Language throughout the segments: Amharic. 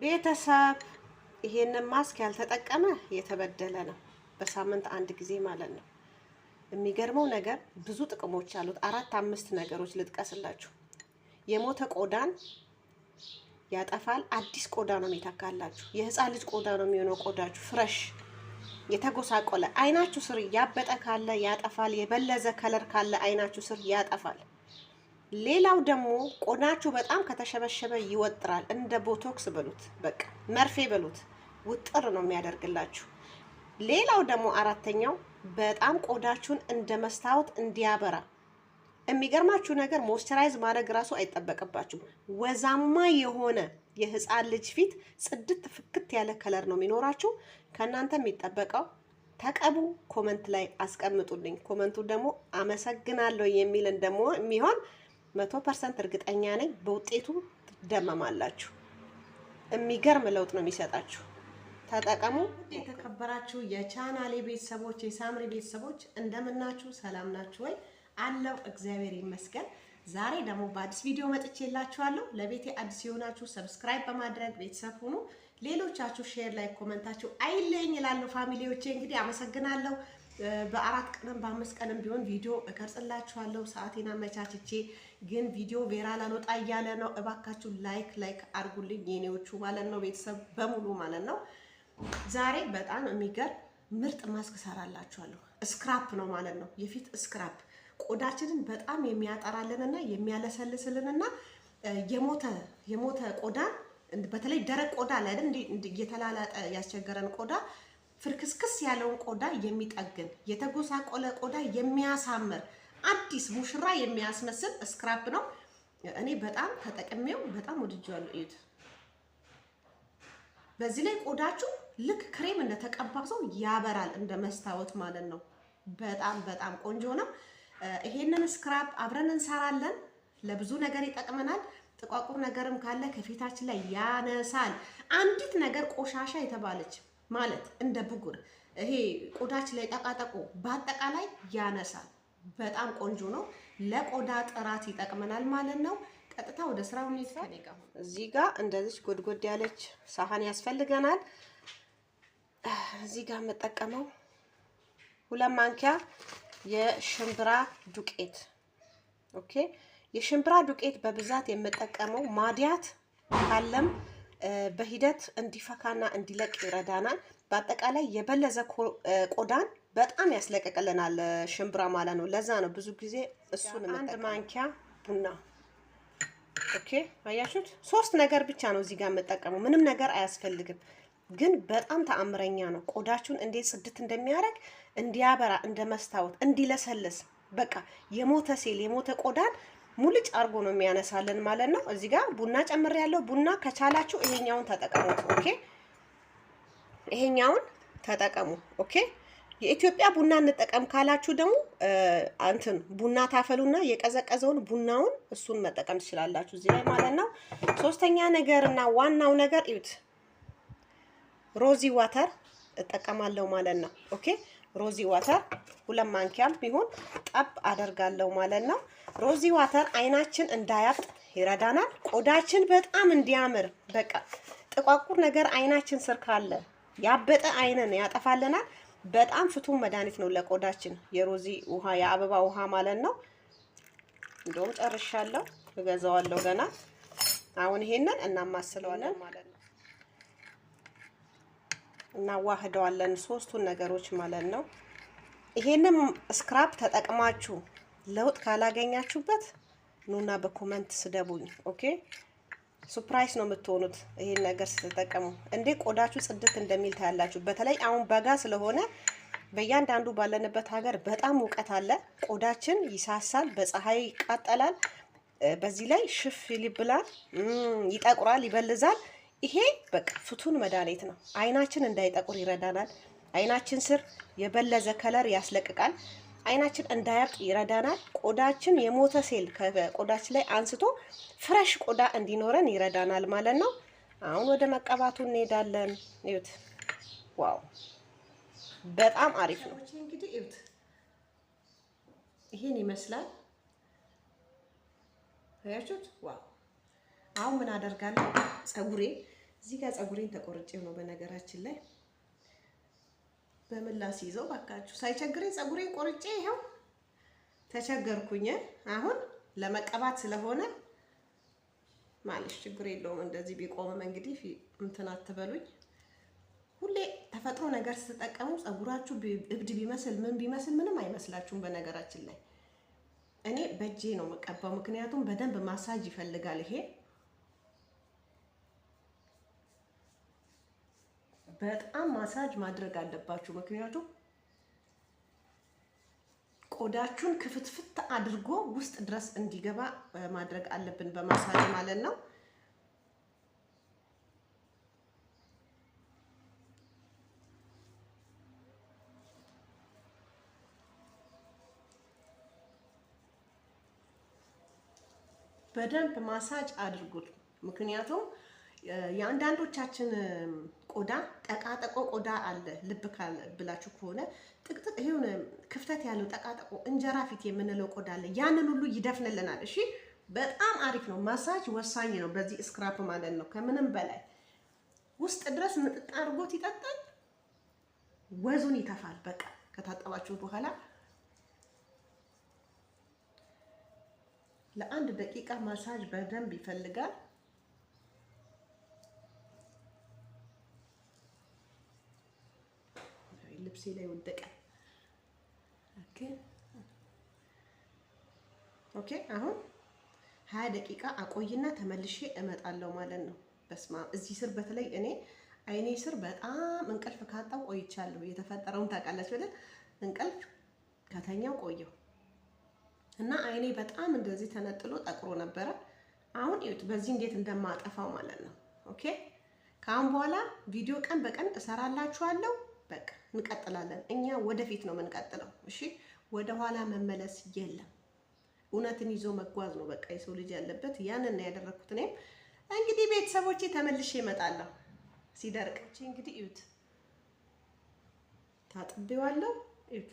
ቤተሰብ ይሄንን ማስክ ያልተጠቀመ የተበደለ ነው። በሳምንት አንድ ጊዜ ማለት ነው። የሚገርመው ነገር ብዙ ጥቅሞች አሉት። 4-5 ነገሮች ልጥቀስላችሁ። የሞተ ቆዳን ያጠፋል። አዲስ ቆዳ ነው የሚተካላችሁ። የህፃን ልጅ ቆዳ ነው የሚሆነው። ቆዳችሁ ፍረሽ፣ የተጎሳቆለ አይናችሁ ስር ያበጠ ካለ ያጠፋል። የበለዘ ከለር ካለ አይናችሁ ስር ያጠፋል። ሌላው ደግሞ ቆዳችሁ በጣም ከተሸበሸበ ይወጥራል። እንደ ቦቶክስ በሉት፣ በቃ መርፌ በሉት፣ ውጥር ነው የሚያደርግላችሁ። ሌላው ደግሞ አራተኛው በጣም ቆዳችሁን እንደ መስታወት እንዲያበራ። የሚገርማችሁ ነገር ሞይስቸራይዝ ማድረግ ራሱ አይጠበቅባችሁም። ወዛማ የሆነ የህፃን ልጅ ፊት ጽድት ፍክት ያለ ከለር ነው የሚኖራችሁ። ከእናንተ የሚጠበቀው ተቀቡ፣ ኮመንት ላይ አስቀምጡልኝ። ኮመንቱ ደግሞ አመሰግናለሁ የሚልን ደግሞ የሚሆን 100% እርግጠኛ ነኝ። በውጤቱ ትደመማላችሁ። የሚገርም ለውጥ ነው የሚሰጣችሁ። ተጠቀሙ። የተከበራችሁ የቻናሌ ቤተሰቦች፣ የሳምሪ ቤተሰቦች እንደምናችሁ፣ ሰላም ናችሁ ወይ? አለው እግዚአብሔር ይመስገን። ዛሬ ደግሞ በአዲስ ቪዲዮ መጥቼላችኋለሁ። ለቤቴ አዲስ የሆናችሁ ሰብስክራይብ በማድረግ ቤተሰብ ሁኑ። ሌሎቻችሁ ሼር ላይ ኮመንታችሁ አይለኝ ይላሉ ፋሚሊዎቼ። እንግዲህ አመሰግናለሁ። በ4 ቀንም በ5 ቀንም ቢሆን ቪዲዮ እቀርጽላችኋለሁ ሰዓቴን አመቻችቼ። ግን ቪዲዮ ቬራል አልወጣ እያለ ነው። እባካችሁ ላይክ አድርጉልኝ የኔዎቹ ማለት ነው፣ ቤተሰብ በሙሉ ማለት ነው። ዛሬ በጣም የሚገርም ምርጥ ማስክ ሰራላችኋለሁ። ስክራፕ ነው ማለት ነው፣ የፊት ስክራፕ። ቆዳችንን በጣም የሚያጠራልንና የሚያለሰልስልንና የሞተ ቆዳ በተለይ ደረቅ ቆዳ ላይ እየተላላጠ ያስቸገረን ቆዳ ፍርክስክስ ያለውን ቆዳ የሚጠግን የተጎሳቆለ ቆዳ የሚያሳምር አዲስ ሙሽራ የሚያስመስል ስክራፕ ነው። እኔ በጣም ተጠቅሜው በጣም ወድጄዋለሁ። እዩት። በዚህ ላይ ቆዳችሁ ልክ ክሬም እንደተቀባ ሰው ያበራል፣ እንደ መስታወት ማለት ነው። በጣም ቆንጆ ነው። ይሄንን ስክራፕ አብረን እንሰራለን። ለብዙ ነገር ይጠቅመናል። ጥቋቁር ነገርም ካለ ከፊታችን ላይ ያነሳል። አንዲት ነገር ቆሻሻ የተባለች ማለት እንደ ብጉር ይሄ ቆዳችን ላይ ጠቃጠቆ በአጠቃላይ ያነሳል። በጣም ቆንጆ ነው። ለቆዳ ጥራት ይጠቅመናል ማለት ነው። ቀጥታ ወደ ስራው እንሄድ። እዚህ ጋር እንደዚህ ጎድጎድ ያለች ሳህን ያስፈልገናል። እዚህ ጋር የምጠቀመው 2 ማንኪያ የሽምብራ ዱቄት። ኦኬ፣ የሽምብራ ዱቄት በብዛት የምጠቀመው ማዲያት ካለም በሂደት እንዲፈካና እንዲለቅ ይረዳናል። በአጠቃላይ የበለዘ ቆዳን በጣም ያስለቀቅልናል ሽምብራ ማለት ነው። ለዛ ነው ብዙ ጊዜ እሱን 1 ማንኪያ ቡና። ኦኬ፣ አያችሁት? 3 ነገር ብቻ ነው እዚህ ጋር የምጠቀመው። ምንም ነገር አያስፈልግም። ግን በጣም ተአምረኛ ነው። ቆዳችሁን እንዴት ጽድት እንደሚያደርግ እንዲያበራ፣ እንደ መስታወት እንዲለሰልስ፣ በቃ የሞተ ሴል የሞተ ቆዳን ሙልጭ አርጎ ነው የሚያነሳልን ማለት ነው። እዚህ ጋር ቡና ጨምሬያለሁ። ቡና ከቻላችሁ ይሄኛውን ተጠቀሙት። ኦኬ፣ ይሄኛውን ተጠቀሙ። ኦኬ፣ የኢትዮጵያ ቡና እንጠቀም ካላችሁ ደግሞ ቡና ታፈሉና የቀዘቀዘውን ቡናውን እሱን መጠቀም ትችላላችሁ እዚህ ላይ ማለት ነው። ሶስተኛ ነገርና ዋናው ነገር እዩት፣ ሮዚ ዋተር እጠቀማለሁ ማለት ነው። ኦኬ፣ ሮዚ ዋተር 2 ማንኪያም ቢሆን ጠብ አደርጋለሁ ማለት ነው። ሮዚ ዋተር አይናችን እንዳያብጥ ይረዳናል። ቆዳችን በጣም እንዲያምር፣ በቃ ጥቋቁር ነገር አይናችን ስር ካለ ያበጠ አይንን ያጠፋልናል። በጣም ፍቱን መድኃኒት ነው ለቆዳችን። የሮዚ ውሃ፣ የአበባ ውሃ ማለት ነው። እንደውም ጨርሻለሁ፣ እገዛዋለሁ ገና። አሁን ይሄንን እናማስለዋለን ማለት ነው። እናዋህደዋለን 3ቱን ነገሮች ማለት ነው። ይሄንን ስክራፕ ተጠቅማችሁ ለውጥ ካላገኛችሁበት ኑና በኮመንት ስደቡኝ። ኦኬ፣ ሱፕራይዝ ነው የምትሆኑት ይሄን ነገር ስትጠቀሙ። እንዴ ቆዳችሁ ጽድት እንደሚል ታያላችሁ። በተለይ አሁን በጋ ስለሆነ በእያንዳንዱ ባለንበት ሀገር በጣም ሙቀት አለ። ቆዳችን ይሳሳል፣ በፀሐይ ይቃጠላል። በዚህ ላይ ሽፍ ይልብላል፣ ይጠቁራል፣ ይበልዛል። ይሄ በቃ ፍቱን መድኃኒት ነው። አይናችን እንዳይጠቁር ይረዳናል። አይናችን ስር የበለዘ ከለር ያስለቅቃል። አይናችን እንዳያብጥ ይረዳናል። ቆዳችን የሞተ ሴል ከቆዳችን ላይ አንስቶ ፍሬሽ ቆዳ እንዲኖረን ይረዳናል ማለት ነው። አሁን ወደ መቀባቱ እንሄዳለን። እዩት፣ ዋው በጣም አሪፍ ነው። እንግዲህ እዩት፣ ይሄን ይመስላል። አያችሁት? ዋው። አሁን ምን አደርጋለሁ? ፀጉሬ እዚህ ጋር ፀጉሬን ተቆርጬው ነው በነገራችን ላይ በምን ላስይዘው ባካችሁ። ሳይቸግረኝ ፀጉሬን ቆርጬ ይኸው ተቸገርኩኝ። አሁን ለመቀባት ስለሆነ ማለሽ ችግር የለውም። እንደዚህ ቢቆምም እንግዲህ እንትን አትበሉኝ። ሁሌ ተፈጥሮ ነገር ስትጠቀሙ ፀጉራችሁ እብድ ቢመስል ምን ቢመስል ምንም አይመስላችሁም። በነገራችን ላይ እኔ በእጄ ነው የምቀባው፣ ምክንያቱም በደንብ ማሳጅ ይፈልጋል። ይሄ በጣም ማሳጅ ማድረግ አለባችሁ፣ ምክንያቱም ቆዳችሁን ክፍትፍት አድርጎ ውስጥ ድረስ እንዲገባ ማድረግ አለብን በማሳጅ ማለት ነው። በደንብ ማሳጅ አድርጉት፣ ምክንያቱም የአንዳንዶቻችን ቆዳ ጠቃጠቆ ቆዳ አለ። ልብ ካል ብላችሁ ከሆነ ጥቅጥቅ ይሁን ክፍተት ያለው ጠቃጠቆ እንጀራ ፊት የምንለው ቆዳ አለ። ያንን ሁሉ ይደፍንልናል። እሺ በጣም አሪፍ ነው። ማሳጅ ወሳኝ ነው በዚህ ስክራፕ ማለት ነው። ከምንም በላይ ውስጥ ድረስ ምጥጥ አድርጎት ይጠጣል፣ ወዙን ይተፋል። በቃ ከታጠባችሁ በኋላ ለአንድ ደቂቃ ማሳጅ በደንብ ይፈልጋል። ልብሴ ላይ ወደቀ። ኦኬ አሁን 20 ደቂቃ አቆይና ተመልሼ እመጣለሁ ማለት ነው። በስማ እዚህ ስር በተለይ እኔ አይኔ ስር በጣም እንቅልፍ ካጣው ቆይቻለሁ። የተፈጠረውን ታውቃላችሁ አይደል? እንቅልፍ ከተኛው ቆየው እና አይኔ በጣም እንደዚህ ተነጥሎ ጠቅሮ ነበረ። አሁን እዩት በዚህ እንዴት እንደማጠፋው ማለት ነው። ኦኬ ከአሁን በኋላ ቪዲዮ ቀን በቀን እሰራላችኋለሁ። በቃ እንቀጥላለን። እኛ ወደፊት ነው የምንቀጥለው። እሺ ወደ ኋላ መመለስ የለም። እውነትን ይዞ መጓዝ ነው በቃ የሰው ልጅ ያለበት። ያንን ነው ያደረኩት። እኔም እንግዲህ ቤተሰቦቼ ተመልሼ እመጣለሁ ሲደርቅ። እንግዲህ እዩት ታጥቤዋለሁ። እዩት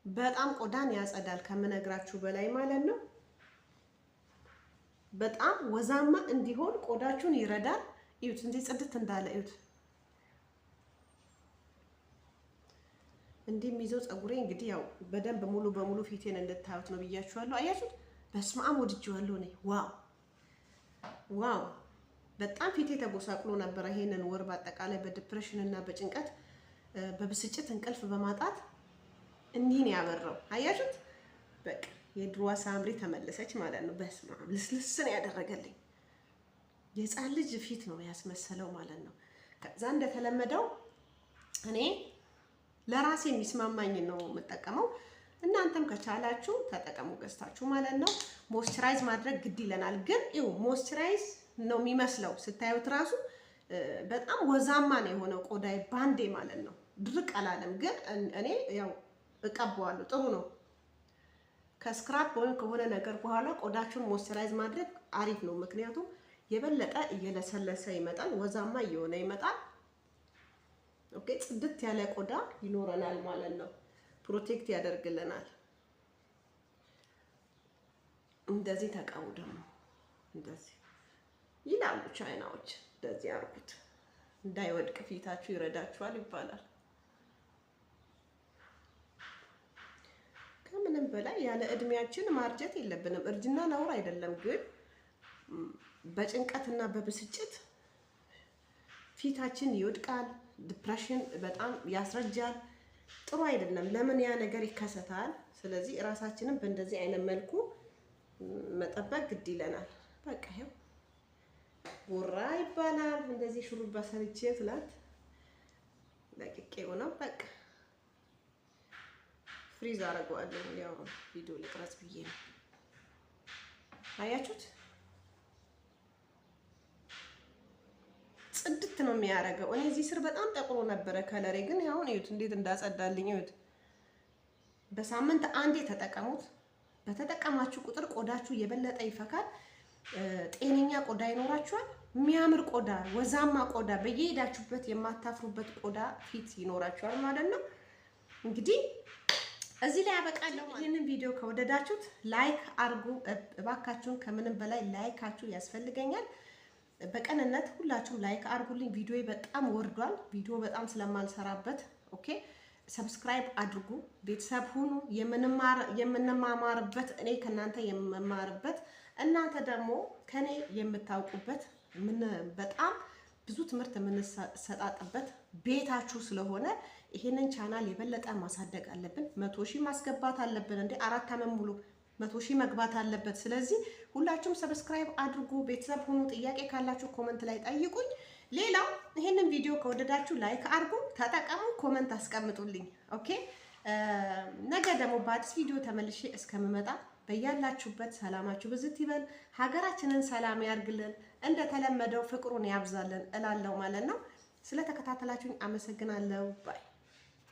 በጣም ቆዳን ያጸዳል ከምነግራችሁ በላይ ማለት ነው። በጣም ወዛማ እንዲሆን ቆዳችሁን ይረዳል። እዩት እንዴ ጽድት እንዳለ እዩት። እንዲህም ይዘው ፀጉሬ እንግዲህ ያው በደንብ ሙሉ በሙሉ ፊቴን እንድታዩት ነው ብያችኋለሁ። አያችሁት? በስመ አብ ወድጄዋለሁ እኔ። ዋው ዋው! በጣም ፊቴ ተጎሳቅሎ ነበረ ይሄንን ወር በአጠቃላይ በዲፕሬሽን እና በጭንቀት በብስጭት እንቅልፍ በማጣት እንዲህ ነው ያበራው። አያችሁት? በቃ የድሮዋ ሳምሪ ተመለሰች ማለት ነው። በስመ አብ ልስልስ ነው ያደረገልኝ። የሕፃን ልጅ ፊት ነው ያስመሰለው ማለት ነው። ከዛ እንደተለመደው እኔ ለራሴ የሚስማማኝ ነው የምጠቀመው። እናንተም ከቻላችሁ ተጠቀሙ ገዝታችሁ ማለት ነው። ሞይስቸራይዝ ማድረግ ግድ ይለናል። ግን ይኸው ሞይስቸራይዝ ነው የሚመስለው ስታዩት ራሱ በጣም ወዛማ ነው የሆነው ቆዳዬ ባንዴ ማለት ነው። ድርቅ አላለም። ግን እኔ ያው እቀባዋለሁ። ጥሩ ነው። ከስክራፕ ወይም ከሆነ ነገር በኋላ ቆዳችሁን ሞይስቸራይዝ ማድረግ አሪፍ ነው። ምክንያቱም የበለጠ እየለሰለሰ ይመጣል፣ ወዛማ እየሆነ ይመጣል። ኦኬ ጽድት ያለ ቆዳ ይኖረናል ማለት ነው። ፕሮቴክት ያደርግልናል። እንደዚህ ተቀቡ ደግሞ እንደዚህ ይላሉ ቻይናዎች። እንደዚህ አርጉት እንዳይወድቅ ፊታችሁ ይረዳችኋል ይባላል። ከምንም በላይ ያለ እድሜያችን ማርጀት የለብንም። እርጅና ነውር አይደለም፣ ግን በጭንቀትና በብስጭት ፊታችን ይወድቃል። ዲፕሬሽን በጣም ያስረጃል። ጥሩ አይደለም። ለምን ያ ነገር ይከሰታል? ስለዚህ ራሳችንን በእንደዚህ አይነት መልኩ መጠበቅ ግድ ይለናል። በቃ ይሄው ጉራ ይባላል። እንደዚህ ሹሩባ ሰርቼ ትላት ለቅቄው ነው። በቃ ፍሪዝ አደርገዋለሁ። ያው ቪዲዮ ልቅረጽ ብዬ ነው። አያችሁት? ጽድት ነው የሚያደርገው። እኔ እዚህ ስር በጣም ጠቁሮ ነበረ ከለሬ፣ ግን አሁን እዩት እንዴት እንዳጸዳልኝ እዩት። በሳምንት አንዴ ተጠቀሙት። በተጠቀማችሁ ቁጥር ቆዳችሁ የበለጠ ይፈካል። ጤነኛ ቆዳ ይኖራችኋል። የሚያምር ቆዳ፣ ወዛማ ቆዳ፣ በየሄዳችሁበት የማታፍሩበት ቆዳ ፊት ይኖራችኋል ማለት ነው። እንግዲህ እዚህ ላይ አበቃለሁ። ይህንን ቪዲዮ ከወደዳችሁት ላይክ አድርጉ እባካችሁን። ከምንም በላይ ላይካችሁ ያስፈልገኛል። በቀንነት ሁላችሁም ላይክ አድርጉልኝ። ቪዲዮ በጣም ወርዷል። ቪዲዮ በጣም ስለማልሰራበት ኦኬ፣ ሰብስክራይብ አድርጉ፣ ቤተሰብ ሁኑ። የምንማማርበት እኔ ከናንተ የምማርበት እናንተ ደግሞ ከኔ የምታውቁበት በጣም ብዙ ትምህርት የምንሰጣጥበት ቤታችሁ ስለሆነ ይሄንን ቻናል የበለጠ ማሳደግ አለብን። 100 ሺህ ማስገባት አለብን። እንዴ 4 ዓመት ሙሉ 100 ሺህ መግባት አለበት። ስለዚህ ሁላችሁም ሰብስክራይብ አድርጉ፣ ቤተሰብ ሁኑ። ጥያቄ ካላችሁ ኮመንት ላይ ጠይቁኝ። ሌላው ይሄንን ቪዲዮ ከወደዳችሁ ላይክ አድርጉ፣ ተጠቀሙ፣ ኮመንት አስቀምጡልኝ። ኦኬ። ነገ ደግሞ በአዲስ ቪዲዮ ተመልሼ እስከምመጣ በያላችሁበት ሰላማችሁ ብዝት ይበል። ሀገራችንን ሰላም ያርግልን፣ እንደተለመደው ፍቅሩን ያብዛልን እላለሁ ማለት ነው። ስለተከታተላችሁኝ አመሰግናለሁ። ባይ